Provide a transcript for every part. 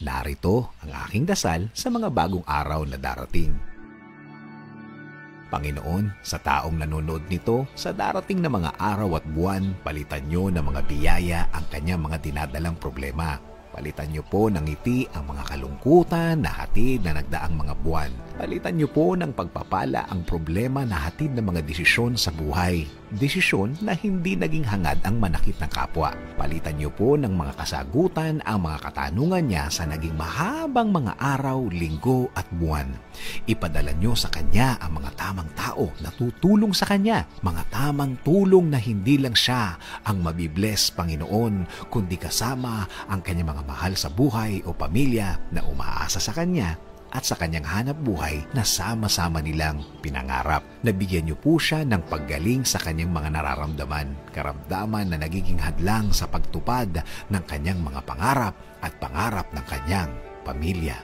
Narito ang aking dasal sa mga bagong araw na darating. Panginoon, sa taong nanonood nito, sa darating na mga araw at buwan, palitan niyo ng mga biyaya ang kanyang mga dinadalang problema. Palitan niyo po ng ngiti ang mga kalungkutan na hatid na nagdaang mga buwan. Palitan niyo po ng pagpapala ang problema na hatid ng mga desisyon sa buhay. Desisyon na hindi naging hangad ang manakit ng kapwa. Palitan niyo po ng mga kasagutan ang mga katanungan niya sa naging mahabang mga araw, linggo at buwan. Ipadala niyo sa kanya ang mga tamang tao na tutulong sa kanya. Mga tamang tulong na hindi lang siya ang mabibless, Panginoon, kundi kasama ang kanyang mga mahal sa buhay o pamilya na umaasa sa kanya at sa kanyang hanap buhay na sama-sama nilang pinangarap. Nabigyan niyo po siya ng paggaling sa kanyang mga nararamdaman, karamdaman na nagiging hadlang sa pagtupad ng kanyang mga pangarap at pangarap ng kanyang pamilya.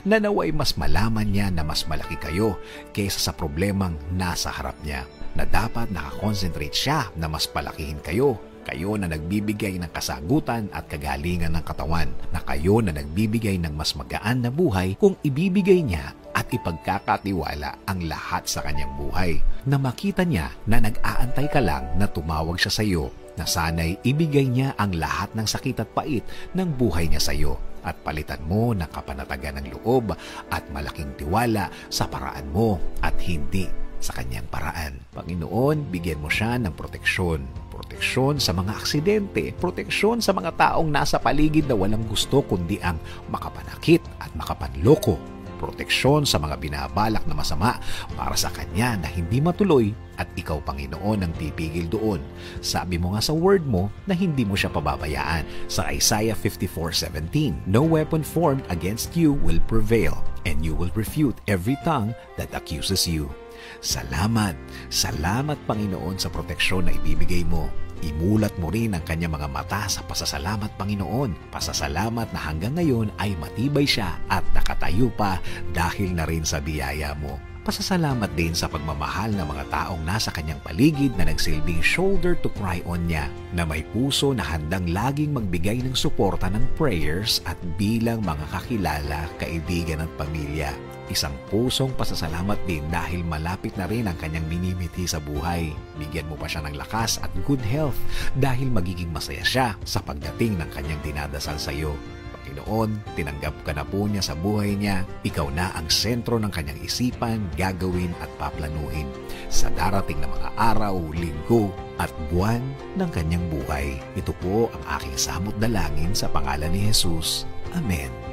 Nanaway mas malaman niya na mas malaki kayo kaysa sa problemang nasa harap niya, na dapat nakakonsentrate siya na mas palakihin kayo. Kayo na nagbibigay ng kasagutan at kagalingan ng katawan, na kayo na nagbibigay ng mas magaan na buhay kung ibibigay niya at ipagkakatiwala ang lahat sa kanyang buhay. Na makita niya na nag-aantay ka lang na tumawag siya sa iyo, na sana'y ibigay niya ang lahat ng sakit at pait ng buhay niya sa iyo at palitan mo ng kapanatagan ng loob at malaking tiwala sa paraan mo at hindi sa kanyang paraan. Panginoon, bigyan mo siya ng proteksyon. Proteksyon sa mga aksidente, proteksyon sa mga taong nasa paligid na walang gusto kundi ang makapanakit at makapanloko. Proteksyon sa mga binabalak na masama para sa kanya na hindi matuloy at ikaw, Panginoon, ang pipigil doon. Sabi mo nga sa word mo na hindi mo siya pababayaan sa Isaiah 54:17. No weapon formed against you will prevail, and you will refute every tongue that accuses you. Salamat, salamat Panginoon sa proteksyon na ibibigay mo. Imulat mo rin ang kanyang mga mata sa pasasalamat, Panginoon. Pasasalamat na hanggang ngayon ay matibay siya at nakatayo pa dahil na rin sa biyaya mo. Pasasalamat din sa pagmamahal ng mga taong nasa kanyang paligid na nagsilbing shoulder to cry on niya, na may puso na handang laging magbigay ng suporta ng prayers at bilang mga kakilala, kaibigan at pamilya. Isang pusong pasasalamat din dahil malapit na rin ang kanyang minimithi sa buhay. Bigyan mo pa siya ng lakas at good health dahil magiging masaya siya sa pagdating ng kanyang dinadasal sa iyo. Panginoon, tinanggap ka na po niya sa buhay niya. Ikaw na ang sentro ng kanyang isipan, gagawin at paplanuhin sa darating na mga araw, linggo at buwan ng kanyang buhay. Ito po ang aking samot dalangin sa pangalan ni Jesus. Amen.